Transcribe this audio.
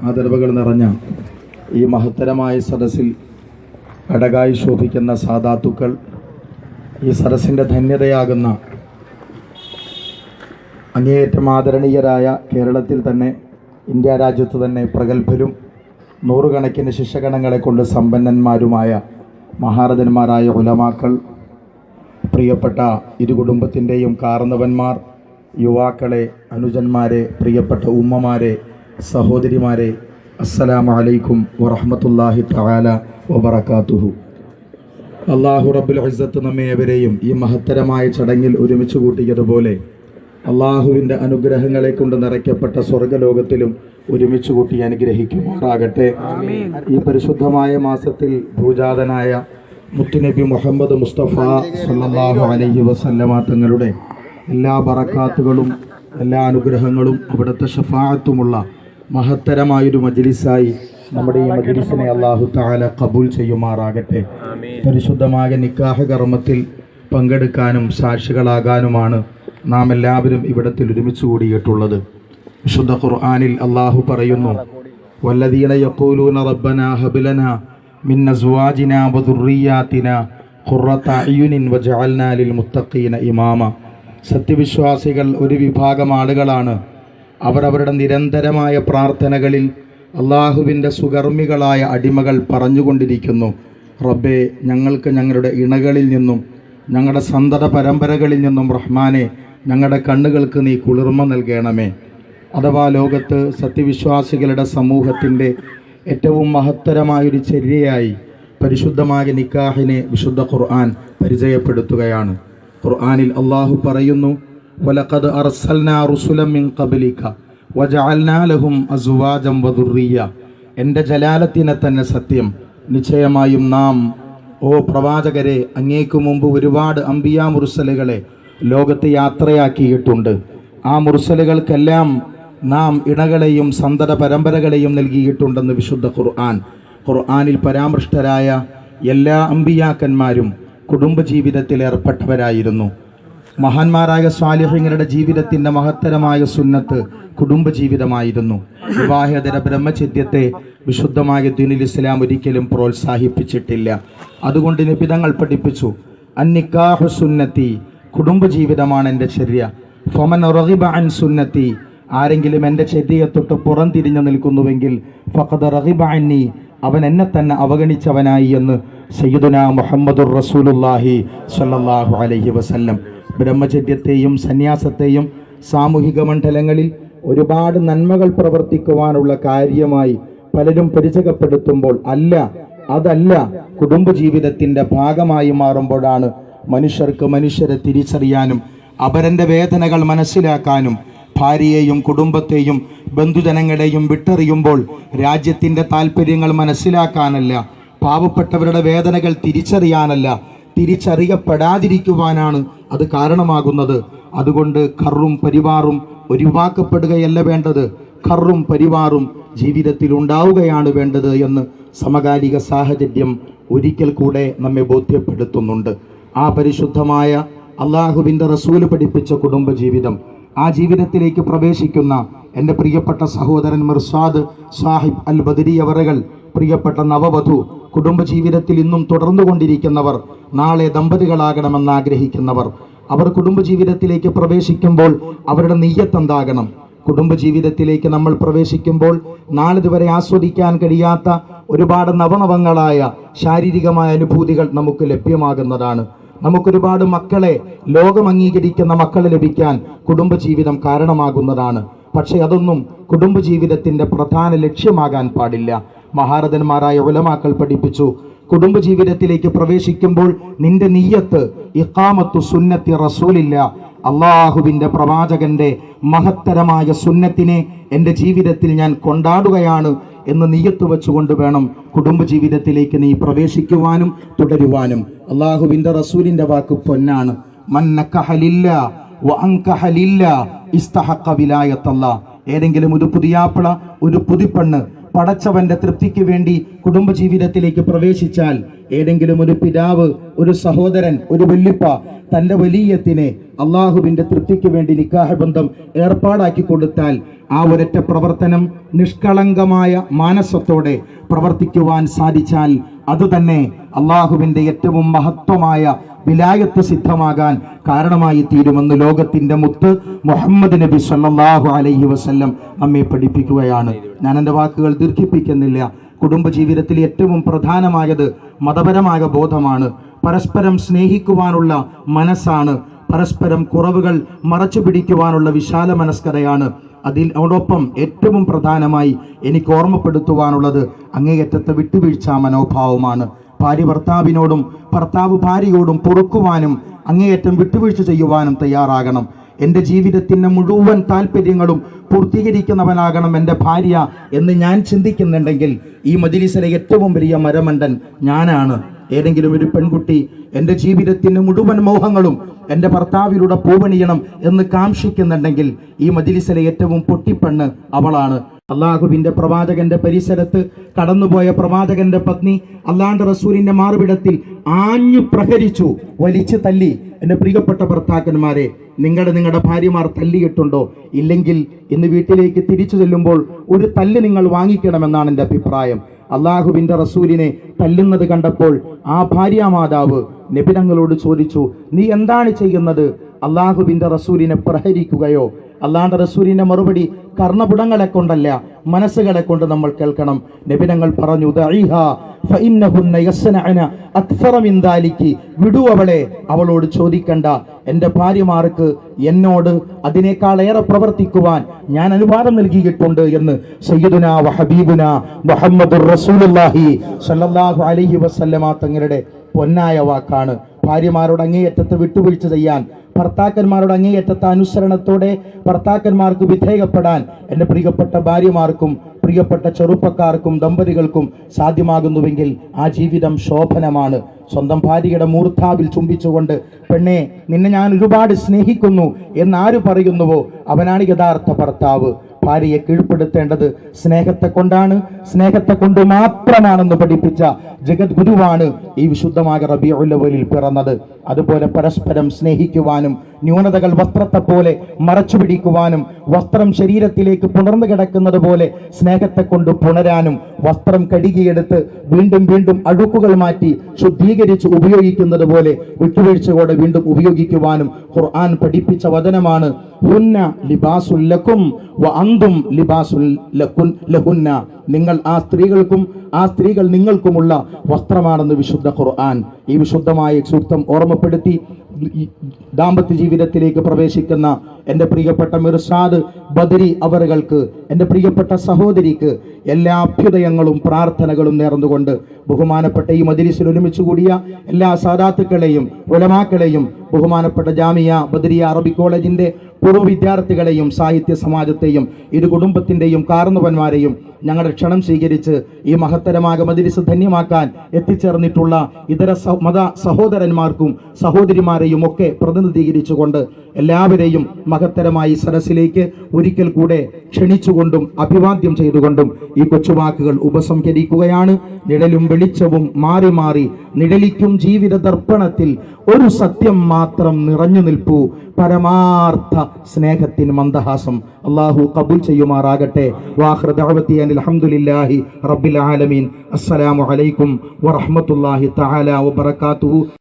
ആദരവുകൾ നിറഞ്ഞ ഈ മഹത്തരമായ സദസ്സിൽ അടകായി ശോഭിക്കുന്ന സാദാത്തുക്കൾ, ഈ സദസ്സിൻ്റെ ധന്യതയാകുന്ന അങ്ങേയറ്റം ആദരണീയരായ കേരളത്തിൽ തന്നെ, ഇന്ത്യ രാജ്യത്ത് തന്നെ പ്രഗത്ഭരും നൂറുകണക്കിന് ശിഷ്യഗണങ്ങളെ കൊണ്ട് സമ്പന്നന്മാരുമായ മഹാരഥന്മാരായ ഉലമാക്കൾ, പ്രിയപ്പെട്ട ഇരു കുടുംബത്തിൻ്റെയും കാരണവന്മാർ, യുവാക്കളെ, അനുജന്മാരെ, പ്രിയപ്പെട്ട ഉമ്മമാരെ, സഹോദരിമാരെ, അസ്സലാമു അലൈക്കും വറഹ്മത്തുള്ളാഹി തആല വബറകാതുഹു. അല്ലാഹു റബ്ബുൽ ഇസ്സത്ത് നമ്മെ ഏവരെയും ഈ മഹത്തരമായ ചടങ്ങിൽ ഒരുമിച്ച് കൂട്ടിയതുപോലെ അള്ളാഹുവിൻ്റെ അനുഗ്രഹങ്ങളെ കൊണ്ട് നിറയ്ക്കപ്പെട്ട സ്വർഗ്ഗലോകത്തിലും ഒരുമിച്ച് കൂട്ടി അനുഗ്രഹിക്കുമാറാകട്ടെ. ഈ പരിശുദ്ധമായ മാസത്തിൽ ഭൂജാതനായ മുത്തുനബി മുഹമ്മദ് മുസ്തഫ സല്ലല്ലാഹു അലൈഹി വസല്ലമ തങ്ങളുടെ എല്ലാ ബറക്കാത്തുകളും എല്ലാ അനുഗ്രഹങ്ങളും അവിടുത്തെ ശഫാഅത്തുമുള്ള മഹത്തരമായൊരു മജ്ലിസായി നമ്മുടെ ഈ മജ്ലിസിനെ അല്ലാഹു തആല ഖബൂൽ ചെയ്യുമാറാകട്ടെ. പരിശുദ്ധമായ നിക്കാഹ് കർമ്മത്തിൽ പങ്കെടുക്കാനും സാക്ഷികളാകാനുമാണ് നാം എല്ലാവരും ഇവിടത്തിൽ ഒരുമിച്ച് കൂടിയിട്ടുള്ളത്. വിശുദ്ധ ഖുർആനിൽ അല്ലാഹു പറയുന്നു, വല്ലദീന യഖൂലൂന റബ്ബനാ ഹബ് ലനാ മിൻ അസ്വാജിനാ വദുർരിയാതിനാ ഖുർറത അയ്യുനിൻ വജഅൽനാ ലിൽ മുത്തഖീന ഇമാമ. സത്യവിശ്വാസികൾ ഒരു വിഭാഗം ആളുകളാണ്. അവരവരുടെ നിരന്തരമായ പ്രാർത്ഥനകളിൽ അള്ളാഹുവിൻ്റെ സുകർമ്മികളായ അടിമകൾ പറഞ്ഞുകൊണ്ടിരിക്കുന്നു, റബ്ബേ, ഞങ്ങൾക്ക് ഞങ്ങളുടെ ഇണകളിൽ നിന്നും ഞങ്ങളുടെ സന്തത പരമ്പരകളിൽ നിന്നും റഹ്മാനെ ഞങ്ങളുടെ കണ്ണുകൾക്ക് നീ കുളിർമ നൽകണമേ. അഥവാ ലോകത്ത് സത്യവിശ്വാസികളുടെ സമൂഹത്തിൻ്റെ ഏറ്റവും മഹത്തരമായൊരു ചര്യയായി പരിശുദ്ധമായ നിക്കാഹിനെ വിശുദ്ധ ഖുർആൻ പരിചയപ്പെടുത്തുകയാണ്. ഖുർആനിൽ അള്ളാഹു പറയുന്നു, വലഖദ് അർസൽനാ റുസുലൻ മിൻ ഖബ്ലിക വജഅൽനാ ലഹും അസ്വാജൻ വദുർരിയ. എൻ്റെ ജലാലത്തിനെ തന്നെ സത്യം, നിശ്ചയമായും നാം, ഓ പ്രവാചകരെ, അങ്ങേക്കു മുമ്പ് ഒരുപാട് അംബിയാ മുർസലുകളെ ലോകത്ത് യാത്രയാക്കിയിട്ടുണ്ട്. ആ മുർസലുകൾക്കെല്ലാം നാം ഇണകളെയും സന്തത പരമ്പരകളെയും നൽകിയിട്ടുണ്ടെന്ന് വിശുദ്ധ ഖുർആനിൽ പരാമൃഷ്ടരായ എല്ലാ അംബിയാക്കന്മാരും കുടുംബജീവിതത്തിൽ ഏർപ്പെട്ടവരായിരുന്നു. മഹാന്മാരായ സ്വാലിഹീങ്ങളുടെ ജീവിതത്തിൻ്റെ മഹത്തരമായ സുന്നത്ത് കുടുംബജീവിതമായിരുന്നു. വിവാഹേതര ബ്രഹ്മചര്യത്തെ വിശുദ്ധമായ ദീനുൽ ഇസ്ലാം ഒരിക്കലും പ്രോത്സാഹിപ്പിച്ചിട്ടില്ല. അതുകൊണ്ട് നിബിധങ്ങൾ പഠിപ്പിച്ചു, അന്നിക്കാഹു സുന്നത്തി, കുടുംബജീവിതമാണ് എൻ്റെ ചര്യ. ഫമൻ റഗിബ അൻ സുന്നത്തി, ആരെങ്കിലും എൻ്റെ ചര്യയെ തൊട്ട് പുറംതിരിഞ്ഞു നിൽക്കുന്നുവെങ്കിൽ ഫഖദ് റഗിബ അന്നി, അവൻ എന്നെ തന്നെ അവഗണിച്ചവനായി എന്ന് സയ്യിദുനാ മുഹമ്മദുർ റസൂലുള്ളാഹി സ്വല്ലല്ലാഹു അലൈഹി വസല്ലം. ബ്രഹ്മചര്യത്തെയും സന്യാസത്തെയും സാമൂഹിക മണ്ഡലങ്ങളിൽ ഒരുപാട് നന്മകൾ പ്രവർത്തിക്കുവാനുള്ള കാര്യമായി പലരും പരിചയപ്പെടുത്തുമ്പോൾ അതല്ല കുടുംബജീവിതത്തിൻ്റെ ഭാഗമായി മാറുമ്പോഴാണ് മനുഷ്യർക്ക് മനുഷ്യരെ തിരിച്ചറിയാനും അവരൻ്റെ വേദനകൾ മനസ്സിലാക്കാനും ഭാര്യയെയും കുടുംബത്തെയും ബന്ധുജനങ്ങളെയും വിട്ടെറിയുമ്പോൾ രാജ്യത്തിൻ്റെ താല്പര്യങ്ങൾ മനസ്സിലാക്കാനല്ല, പാവപ്പെട്ടവരുടെ വേദനകൾ തിരിച്ചറിയാനല്ല, തിരിച്ചറിയപ്പെടാതിരിക്കുവാനാണ് അത് കാരണമാകുന്നത്. അതുകൊണ്ട് ഖർറും പരിവാറും ഒഴിവാക്കപ്പെടുകയല്ല വേണ്ടത്, ഖർറും പരിവാറും ജീവിതത്തിൽ ഉണ്ടാവുകയാണ് വേണ്ടത് എന്ന് സമകാലിക സാഹചര്യം ഒരിക്കൽ കൂടെ നമ്മെ ബോധ്യപ്പെടുത്തുന്നുണ്ട്. ആ പരിശുദ്ധമായ അള്ളാഹുവിൻ്റെ റസൂല് പഠിപ്പിച്ച കുടുംബജീവിതം, ആ ജീവിതത്തിലേക്ക് പ്രവേശിക്കുന്ന എൻ്റെ പ്രിയപ്പെട്ട സഹോദരൻ മിർസാദ് സാഹിബ് അൽ ബദരി അവറുകൾ, പ്രിയപ്പെട്ട നവവധു, കുടുംബജീവിതത്തിൽ ഇന്നും തുടർന്നുകൊണ്ടിരിക്കുന്നവർ, നാളെ ദമ്പതികളാകണമെന്ന് ആഗ്രഹിക്കുന്നവർ, അവർ കുടുംബജീവിതത്തിലേക്ക് പ്രവേശിക്കുമ്പോൾ അവരുടെ നിയ്യത്ത് എന്താകണം? കുടുംബജീവിതത്തിലേക്ക് നമ്മൾ പ്രവേശിക്കുമ്പോൾ നാളിതുവരെ ആസ്വദിക്കാൻ കഴിയാത്ത ഒരുപാട് നവനവങ്ങളായ ശാരീരികമായ അനുഭൂതികൾ നമുക്ക് ലഭ്യമാകുന്നതാണ്. നമുക്കൊരുപാട് മക്കളെ, ലോകം അംഗീകരിക്കുന്ന മക്കളെ ലഭിക്കാൻ കുടുംബജീവിതം കാരണമാകുന്നതാണ്. പക്ഷെ അതൊന്നും കുടുംബജീവിതത്തിൻ്റെ പ്രധാന ലക്ഷ്യമാകാൻ പാടില്ല. മഹാരഥന്മാരായ ഉലമാക്കൾ പഠിപ്പിച്ചു, കുടുംബജീവിതത്തിലേക്ക് പ്രവേശിക്കുമ്പോൾ നിന്റെ നിയ്യത്ത് ഇഖാമത്തു സുന്നത്തി റസൂലില്ല, അള്ളാഹുവിൻ്റെ പ്രവാചകന്റെ മഹത്തരമായ സുന്നത്തിനെ എൻ്റെ ജീവിതത്തിൽ ഞാൻ കൊണ്ടാടുകയാണ് എന്ന് നിയ്യത്ത് വെച്ചുകൊണ്ട് വേണം കുടുംബജീവിതത്തിലേക്ക് നീ പ്രവേശിക്കുവാനും തുടരുവാനും. അള്ളാഹുവിൻ്റെ റസൂലിൻ്റെ വാക്ക് പൊന്നാണ്, മൻ നക്കഹ ലില്ലാ വ അൻകഹ ലില്ലാ ഇസ്തഹഖ വിലായത്തല്ലാ. ഏതെങ്കിലും ഒരു പുതിയാപ്പിള, ഒരു പുതിപ്പെണ്ണ് പടച്ചവന്റെ തൃപ്തിക്ക് വേണ്ടി കുടുംബജീവിതത്തിലേക്ക് പ്രവേശിച്ചാൽ, ഏതെങ്കിലും ഒരു പിതാവ്, ഒരു സഹോദരൻ, ഒരു വല്യപ്പ തൻ്റെ വലിയത്തിനെ അള്ളാഹുവിൻ്റെ തൃപ്തിക്ക് വേണ്ടി നിക്കാഹ് ബന്ധം ഏർപ്പാടാക്കി കൊടുത്താൽ ആ ഒരൊറ്റ പ്രവർത്തനം നിഷ്കളങ്കമായ മാനസത്തോടെ പ്രവർത്തിക്കുവാൻ സാധിച്ചാൽ അതുതന്നെ അള്ളാഹുവിൻ്റെ ഏറ്റവും മഹത്വമായ വിലായത്ത് സിദ്ധമാകാൻ കാരണമായി തീരുമെന്ന് ലോകത്തിൻ്റെ മുത്ത് മുഹമ്മദ് നബി സല്ലല്ലാഹു അലൈഹി വസല്ലം നമ്മെ പഠിപ്പിക്കുകയാണ്. ഞാൻ എൻ്റെ വാക്കുകൾ ദീർഘിപ്പിക്കുന്നില്ല. കുടുംബജീവിതത്തിൽ ഏറ്റവും പ്രധാനമായത് മതപരമായ ബോധമാണ്. പരസ്പരം സ്നേഹിക്കുവാനുള്ള മനസ്സാണ്. പരസ്പരം കുറവുകൾ മറച്ചു പിടിക്കുവാനുള്ള വിശാല മനസ്കതയാണ്. അതിനോടൊപ്പം ഏറ്റവും പ്രധാനമായി എനിക്ക് ഓർമ്മപ്പെടുത്തുവാനുള്ളത് അങ്ങേയറ്റത്തെ വിട്ടുവീഴ്ച മനോഭാവമാണ്. ഭാര്യ ഭർത്താവിനോടും ഭർത്താവ് ഭാര്യയോടും പൊറുക്കുവാനും അങ്ങേയറ്റം വിട്ടുവീഴ്ച ചെയ്യുവാനും തയ്യാറാകണം. എൻ്റെ ജീവിതത്തിൻ്റെ മുഴുവൻ താല്പര്യങ്ങളും പൂർത്തീകരിക്കുന്നവനാകണം എൻ്റെ ഭാര്യ എന്ന് ഞാൻ ചിന്തിക്കുന്നുണ്ടെങ്കിൽ ഈ മജ്‌ലിസിലെ ഏറ്റവും വലിയ മരമണ്ടൻ ഞാനാണ്. ഏതെങ്കിലും ഒരു പെൺകുട്ടി എൻ്റെ ജീവിതത്തിൻ്റെ മുഴുവൻ മോഹങ്ങളും എൻ്റെ ഭർത്താവിലൂടെ പൂവണിയണം എന്ന് കാംക്ഷിക്കുന്നുണ്ടെങ്കിൽ ഈ മജ്‌ലിസിലെ ഏറ്റവും പൊട്ടിപ്പെണ്ണ് അവളാണ്. അള്ളാഹുവിൻ്റെ പ്രവാചകന്റെ പരിസരത്ത് കടന്നുപോയ പ്രവാചകന്റെ പത്നി അള്ളാഹുവിന്റെ റസൂലിന്റെ മാർവിടത്തിൽ ആഞ്ഞു പ്രഹരിച്ചു, വലിച്ചു തല്ലി. എൻ്റെ പ്രിയപ്പെട്ട ഭർത്താക്കന്മാരെ, നിങ്ങളുടെ ഭാര്യമാർ തല്ലിയിട്ടുണ്ടോ? ഇല്ലെങ്കിൽ ഇന്ന് വീട്ടിലേക്ക് തിരിച്ചു ചെല്ലുമ്പോൾ ഒരു തല്ല് നിങ്ങൾ വാങ്ങിക്കണമെന്നാണ് എൻ്റെ അഭിപ്രായം. അള്ളാഹുവിൻ്റെ റസൂലിനെ തല്ലുന്നത് കണ്ടപ്പോൾ ആ ഭാര്യാമാതാവ് നബി തങ്ങളോട് ചോദിച്ചു, നീ എന്താണ് ചെയ്യുന്നത്? അള്ളാഹുവിൻ്റെ റസൂലിനെ പ്രഹരിക്കുകയോ? അള്ളാഹുവിൻ്റെ റസൂലിൻ്റെ മറുപടി കർണപുടങ്ങളെ കൊണ്ടല്ല, മനസ്സുകളെ കൊണ്ട് നമ്മൾ കേൾക്കണം. നബി തങ്ങൾ പറഞ്ഞു, വിടൂ അവളെ, അവളോട് ചോദിക്കണ്ട. എൻ്റെ ഭാര്യമാർക്ക് എന്നോട് അതിനേക്കാളേറെ പ്രവർത്തിക്കുവാൻ ഞാൻ അനുവാദം നൽകിയിട്ടുണ്ട് എന്ന് സയ്യിദുനാ വഹബീബുനാ മുഹമ്മദുർ റസൂലുള്ളാഹി സ്വല്ലല്ലാഹു അലൈഹി വസല്ലമ തങ്ങളുടെ പൊന്നായ വാക്കാണ്. ഭാര്യമാരോട് അങ്ങേയറ്റത്തെ വിട്ടുവീഴ്ച ചെയ്യാൻ, ഭർത്താക്കന്മാരുടെ അങ്ങേയറ്റത്തെ അനുസരണത്തോടെ ഭർത്താക്കന്മാർക്ക് വിധേയപ്പെടാൻ എൻ്റെ പ്രിയപ്പെട്ട ഭാര്യമാർക്കും പ്രിയപ്പെട്ട ചെറുപ്പക്കാർക്കും ദമ്പതികൾക്കും സാധ്യമാകുന്നുവെങ്കിൽ ആ ജീവിതം ശോഭനമാണ്. സ്വന്തം ഭാര്യയുടെ മൂർധാവിൽ ചുംബിച്ചുകൊണ്ട്, പെണ്ണെ നിന്നെ ഞാൻ ഒരുപാട് സ്നേഹിക്കുന്നു എന്നാര് പറയുന്നുവോ അവനാണ് യഥാർത്ഥ ഭർത്താവ്. ഭാര്യയെ കീഴ്പ്പെടുത്തേണ്ടത് സ്നേഹത്തെ കൊണ്ടാണ്, സ്നേഹത്തെ കൊണ്ട് മാത്രമാണെന്ന് പഠിപ്പിച്ച ജഗദ്ഗുരുവാണ് ഈ വിശുദ്ധമായ റബീഉൽ അവ്വലിൽ പിറന്നത്. അതുപോലെ പരസ്പരം സ്നേഹിക്കുവാനും ന്യൂനതകൾ വസ്ത്രത്തെ പോലെ മറച്ചു പിടിക്കുവാനും വസ്ത്രം ശരീരത്തിലേക്ക് പുണർന്നു കിടക്കുന്നത് പോലെ സ്നേഹത്തെ കൊണ്ട് പുണരാനും വസ്ത്രം കഴുകിയെടുത്ത് വീണ്ടും വീണ്ടും അഴുക്കുകൾ മാറ്റി ശുദ്ധീകരിച്ച് ഉപയോഗിക്കുന്നത് പോലെ വിട്ടുവീഴ്ചയോടെ വീണ്ടും ഉപയോഗിക്കുവാനും ഖുർആൻ പഠിപ്പിച്ച വചനമാണ്. ഹുന്ന ലിബാസുൽ ലക്കും വ അന്തും ലിബാസുൽ ലഹുന്ന. നിങ്ങൾ ആ സ്ത്രീകൾക്കും ആ സ്ത്രീകൾ നിങ്ങൾക്കുമുള്ള വസ്ത്രമാണെന്ന് വിശുദ്ധ ഖുർആൻ ഈ വിശുദ്ധമായ സൂക്തം ഓർമ്മപ്പെടുത്തി ദാമ്പത്യ ജീവിതത്തിലേക്ക് പ്രവേശിക്കുന്ന എൻ്റെ പ്രിയപ്പെട്ട മിർഷാദ് ബദരി അവറുകൾക്ക്, എൻ്റെ പ്രിയപ്പെട്ട സഹോദരിക്ക് എല്ലാ അഭ്യുദയങ്ങളും പ്രാർത്ഥനകളും നേർന്നുകൊണ്ട് ബഹുമാനപ്പെട്ട ഈ മജ്‌ലിസിൽ ഒരുമിച്ച് കൂടിയ എല്ലാ സാദാത്തുക്കളെയും ഉലമാക്കളെയും ബഹുമാനപ്പെട്ട ജാമിയ ബദരിയ അറബിക് കോളേജിൻ്റെ പൂർവ്വ വിദ്യാർത്ഥികളെയും സാഹിത്യ സമാജത്തെയും ഇരു കുടുംബത്തിൻ്റെയും കാരണവന്മാരെയും ഞങ്ങളുടെ ക്ഷണം സ്വീകരിച്ച് ഈ മഹത്തരമായ മജ്‌ലിസ് ധന്യമാക്കാൻ എത്തിച്ചേർന്നിട്ടുള്ള ഇതര മത സഹോദരന്മാർക്കും സഹോദരിമാരെയും ഒക്കെ പ്രതിനിധീകരിച്ചുകൊണ്ട് എല്ലാവരെയും മഹത്തരമായി സദസ്സിലേക്ക് ഒരിക്കൽ കൂടെ ക്ഷണിച്ചുകൊണ്ടും അഭിവാദ്യം ചെയ്തുകൊണ്ടും ഈ കൊച്ചുവാക്കുകൾ ഉപസംഹരിക്കുകയാണ്. നിഴലും വെളിച്ചവും മാറി മാറി നിഴലിക്കും ജീവിത ദർപ്പണത്തിൽ ഒരു സത്യം മാത്രം നിറഞ്ഞു നിൽപ്പൂ, പരമാർത്ഥ സ്നേഹത്തിന് മന്ദഹാസം. അല്ലാഹു ഖബൂൽ ചെയ്യുമാറാകട്ടെ. വാഖിറു ദഅവതി അൽഹംദുലില്ലാഹി റബ്ബിൽ ആലമീൻ. അസ്സലാമു അലൈക്കും വറഹ്മത്തുള്ളാഹി തആല വബറകാതുഹു.